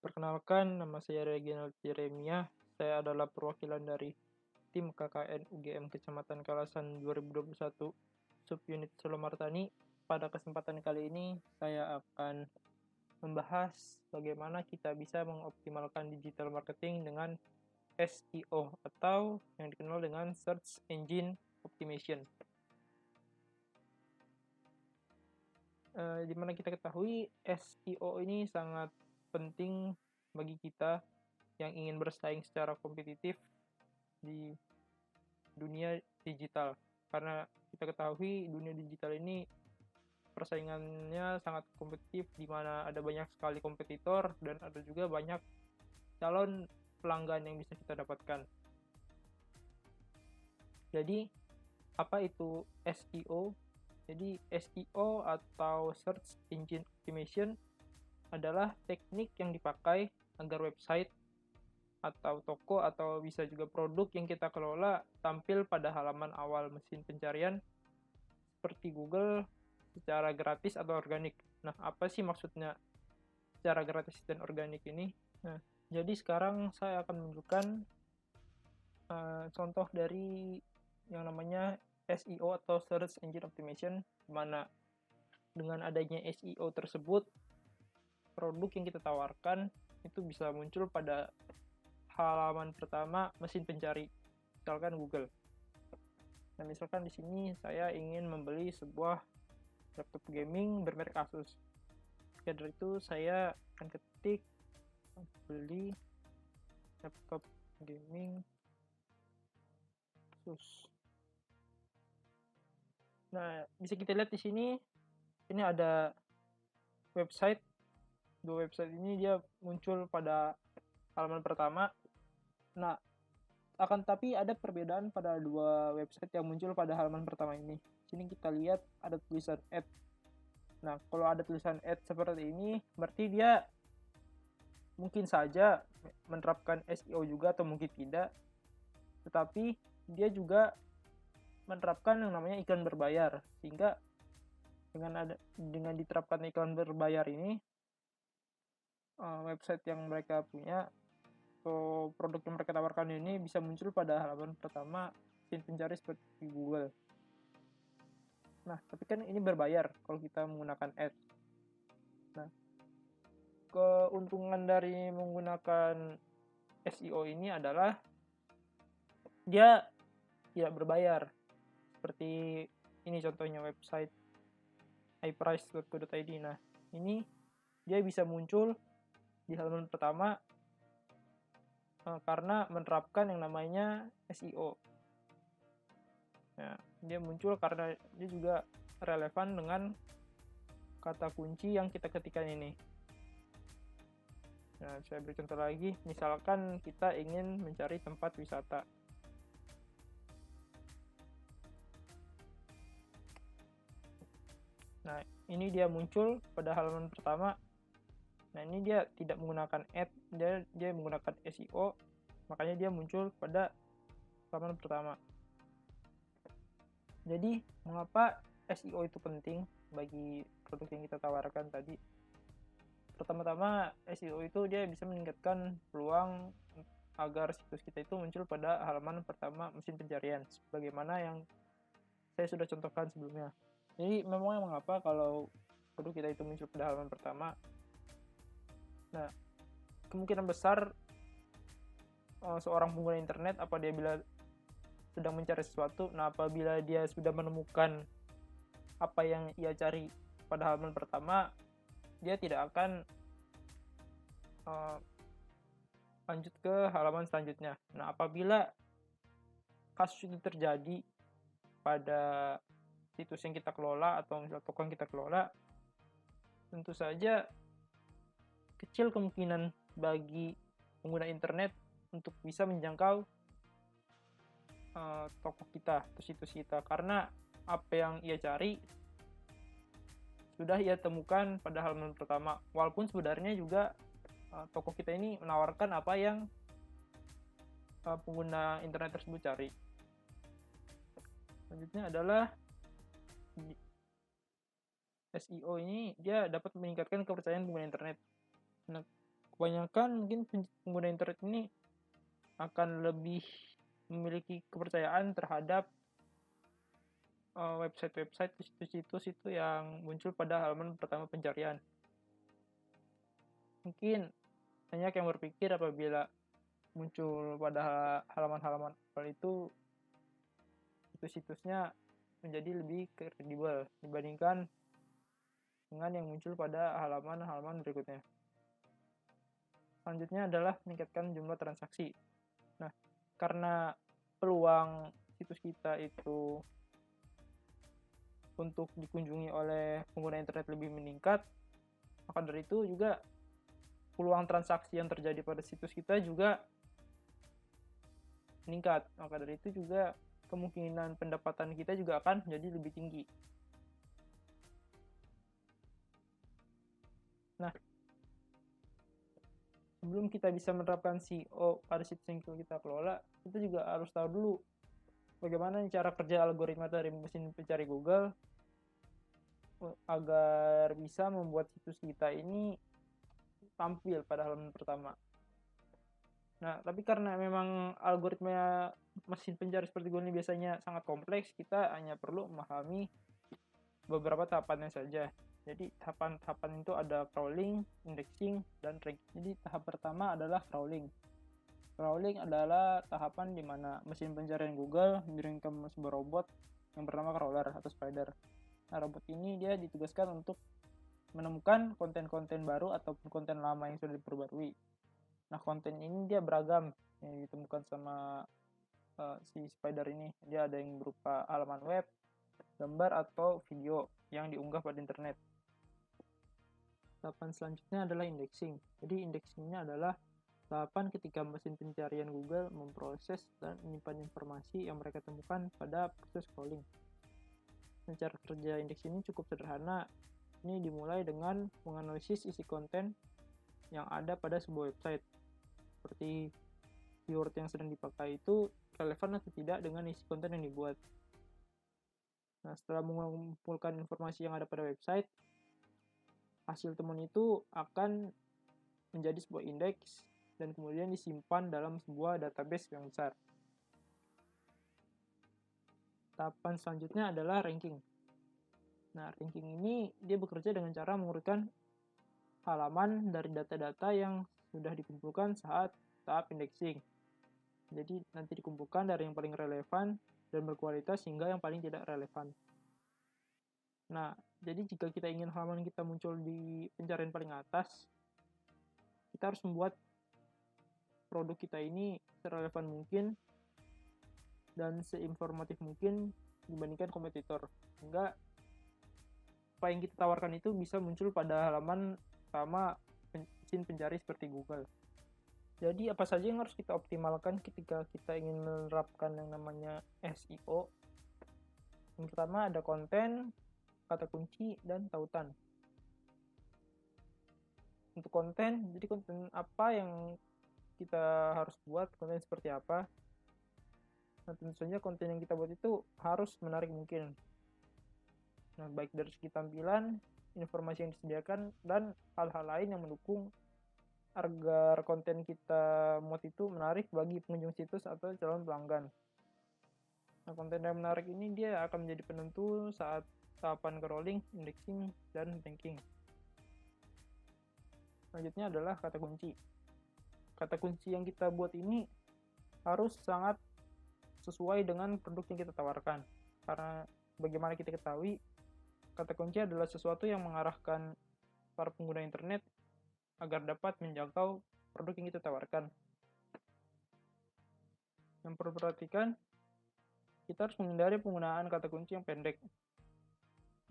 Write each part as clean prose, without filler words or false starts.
Perkenalkan, nama saya Reginald Jeremia. Saya adalah perwakilan dari tim KKN UGM Kecamatan Kalasan 2021, Subunit Solomartani. Pada kesempatan kali ini, saya akan membahas bagaimana kita bisa mengoptimalkan digital marketing dengan SEO atau yang dikenal dengan Search Engine Optimization. Di mana kita ketahui SEO ini sangat penting bagi kita yang ingin bersaing secara kompetitif di dunia digital. Karena kita ketahui dunia digital ini persaingannya sangat kompetitif, di mana ada banyak sekali kompetitor dan ada juga banyak calon pelanggan yang bisa kita dapatkan. Jadi, apa itu SEO? Jadi, SEO atau Search Engine Optimization adalah teknik yang dipakai agar website atau toko atau bisa juga produk yang kita kelola tampil pada halaman awal mesin pencarian seperti Google secara gratis atau organik. Nah, apa sih maksudnya secara gratis dan organik ini? Nah, jadi sekarang saya akan menunjukkan contoh dari yang namanya SEO atau Search Engine Optimization, di mana dengan adanya SEO tersebut, produk yang kita tawarkan itu bisa muncul pada halaman pertama mesin pencari, misalkan Google. Nah, misalkan di sini saya ingin membeli sebuah laptop gaming bermerek Asus. Dari itu saya akan ketik beli laptop gaming Asus. Nah, bisa kita lihat di sini ada website. Dua website ini dia muncul pada halaman pertama. Nah, akan tapi ada perbedaan pada dua website yang muncul pada halaman pertama ini. Sini kita lihat ada tulisan ad. Nah, kalau ada tulisan ad seperti ini, berarti dia mungkin saja menerapkan SEO juga atau mungkin tidak. Tetapi dia juga menerapkan yang namanya iklan berbayar, sehingga dengan diterapkan iklan berbayar ini, website yang mereka punya atau produk yang mereka tawarkan ini bisa muncul pada halaman pertama mesin pencari seperti Google. Nah, tapi kan ini berbayar kalau kita menggunakan ads. Nah, keuntungan dari menggunakan SEO ini adalah dia tidak berbayar. Seperti ini contohnya website iprice.co.id. Nah, ini dia bisa muncul di halaman pertama karena menerapkan yang namanya SEO. Nah, dia muncul karena dia juga relevan dengan kata kunci yang kita ketikkan ini. Nah, saya beri contoh lagi, misalkan kita ingin mencari tempat wisata. Nah, ini dia muncul pada halaman pertama. Nah, ini dia tidak menggunakan ad, dia menggunakan SEO, makanya dia muncul pada halaman pertama. Jadi, mengapa SEO itu penting bagi produk yang kita tawarkan tadi? Pertama-tama, SEO itu dia bisa meningkatkan peluang agar situs kita itu muncul pada halaman pertama mesin pencarian, sebagaimana yang saya sudah contohkan sebelumnya. Jadi memangnya mengapa kalau produk kita itu muncul pada halaman pertama? Nah, kemungkinan besar seorang pengguna internet apabila sedang mencari sesuatu, nah apabila dia sudah menemukan apa yang ia cari pada halaman pertama, dia tidak akan lanjut ke halaman selanjutnya. Nah, apabila kasus itu terjadi pada situs yang kita kelola atau misalnya toko yang kita kelola, tentu saja kecil kemungkinan bagi pengguna internet untuk bisa menjangkau toko kita atau situs kita, karena apa yang ia cari sudah ia temukan pada halaman pertama, walaupun sebenarnya juga toko kita ini menawarkan apa yang pengguna internet tersebut cari. Selanjutnya adalah SEO ini dia dapat meningkatkan kepercayaan pengguna internet. Nah, kebanyakan mungkin pengguna internet ini akan lebih memiliki kepercayaan terhadap website-website, situs-situs itu yang muncul pada halaman pertama pencarian. Mungkin banyak yang berpikir apabila muncul pada halaman-halaman awal itu situs-situsnya menjadi lebih kredibel dibandingkan dengan yang muncul pada halaman-halaman berikutnya. Selanjutnya adalah meningkatkan jumlah transaksi. Nah, karena peluang situs kita itu untuk dikunjungi oleh pengguna internet lebih meningkat, maka dari itu juga peluang transaksi yang terjadi pada situs kita juga meningkat. Maka dari itu juga kemungkinan pendapatan kita juga akan menjadi lebih tinggi. Nah, sebelum kita bisa menerapkan SEO pada situs yang kita kelola, kita juga harus tahu dulu bagaimana cara kerja algoritma dari mesin pencari Google agar bisa membuat situs kita ini tampil pada halaman pertama. Nah, tapi karena memang algoritma mesin pencari seperti Google ini biasanya sangat kompleks, kita hanya perlu memahami beberapa tahapannya saja. Jadi tahapan-tahapan itu ada crawling, indexing, dan ranking. Jadi tahap pertama adalah crawling. Crawling adalah tahapan di mana mesin pencarian Google mengirimkan sebuah robot yang bernama crawler atau spider. Nah, robot ini dia ditugaskan untuk menemukan konten-konten baru ataupun konten lama yang sudah diperbarui. Nah, konten ini dia beragam yang ditemukan sama si spider ini. Dia ada yang berupa halaman web, gambar, atau video yang diunggah pada internet. Tahapan selanjutnya adalah indexing. Jadi indexingnya adalah tahapan ketika mesin pencarian Google memproses dan menyimpan informasi yang mereka temukan pada proses crawling. Cara kerja indeks ini cukup sederhana. Ini dimulai dengan menganalisis isi konten yang ada pada sebuah website. Seperti keyword yang sedang dipakai itu relevan atau tidak dengan isi konten yang dibuat. Nah, setelah mengumpulkan informasi yang ada pada website, hasil temuan itu akan menjadi sebuah indeks dan kemudian disimpan dalam sebuah database yang besar. Tahapan selanjutnya adalah ranking. Nah, ranking ini dia bekerja dengan cara mengurutkan halaman dari data-data yang sudah dikumpulkan saat tahap indexing. Jadi nanti dikumpulkan dari yang paling relevan dan berkualitas hingga yang paling tidak relevan. Nah, jadi jika kita ingin halaman kita muncul di pencarian paling atas, kita harus membuat produk kita ini serelevan mungkin dan seinformatif mungkin dibandingkan kompetitor, sehingga apa yang kita tawarkan itu bisa muncul pada halaman pertama mesin pencari seperti Google. Jadi apa saja yang harus kita optimalkan ketika kita ingin menerapkan yang namanya SEO? Yang pertama ada konten, kata kunci, dan tautan. Untuk konten, jadi konten apa yang kita harus buat, konten seperti apa. Nah, tentu saja konten yang kita buat itu harus menarik mungkin. Nah, baik dari segi tampilan, informasi yang disediakan, dan hal-hal lain yang mendukung agar konten kita muat itu menarik bagi pengunjung situs atau calon pelanggan. Nah, konten yang menarik ini dia akan menjadi penentu saat tahapan crawling, indexing, dan ranking. Selanjutnya adalah kata kunci. Kata kunci yang kita buat ini harus sangat sesuai dengan produk yang kita tawarkan. Karena bagaimana kita ketahui, kata kunci adalah sesuatu yang mengarahkan para pengguna internet agar dapat menjangkau produk yang kita tawarkan. Yang perlu perhatikan, kita harus menghindari penggunaan kata kunci yang pendek.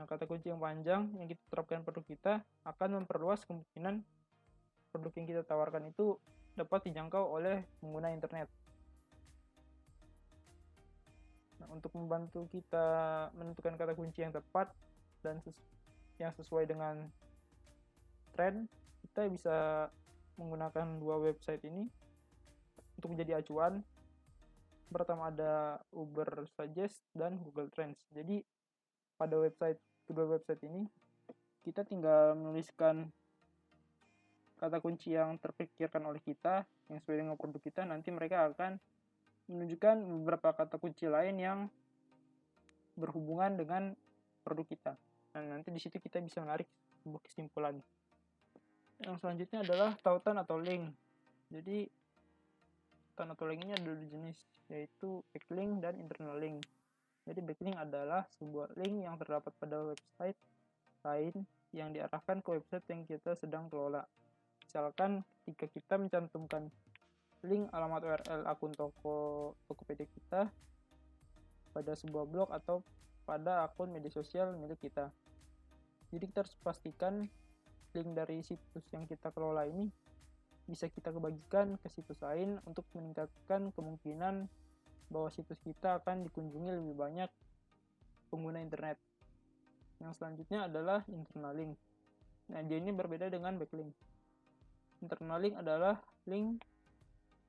Nah, kata kunci yang panjang yang kita terapkan produk kita akan memperluas kemungkinan produk yang kita tawarkan itu dapat dijangkau oleh pengguna internet. Nah, untuk membantu kita menentukan kata kunci yang tepat dan yang sesuai dengan tren, kita bisa menggunakan dua website ini untuk menjadi acuan. Pertama ada Uber Suggest dan Google Trends. Jadi pada kedua website ini kita tinggal menuliskan kata kunci yang terpikirkan oleh kita yang sesuai dengan produk kita, nanti mereka akan menunjukkan beberapa kata kunci lain yang berhubungan dengan produk kita. Dan nanti di situ kita bisa menarik sebuah kesimpulan. Yang selanjutnya adalah tautan atau link. Jadi tautan atau link ini ada dua jenis, yaitu backlink dan internal link. Jadi backlink adalah sebuah link yang terdapat pada website lain yang diarahkan ke website yang kita sedang kelola. Misalkan ketika kita mencantumkan link alamat URL akun Tokopedia kita pada sebuah blog atau pada akun media sosial milik kita. Jadi kita harus pastikan link dari situs yang kita kelola ini bisa kita kebagikan ke situs lain untuk meningkatkan kemungkinan bahwa situs kita akan dikunjungi lebih banyak pengguna internet. Yang selanjutnya adalah internal link. Nah, dia ini berbeda dengan backlink. Internal link adalah link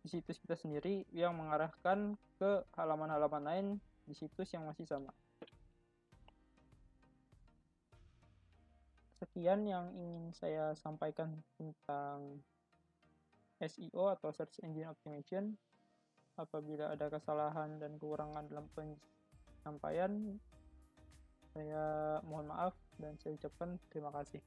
di situs kita sendiri yang mengarahkan ke halaman-halaman lain di situs yang masih sama. Sekian yang ingin saya sampaikan tentang SEO atau Search Engine Optimization. Apabila ada kesalahan dan kekurangan dalam penyampaian, saya mohon maaf dan saya ucapkan terima kasih.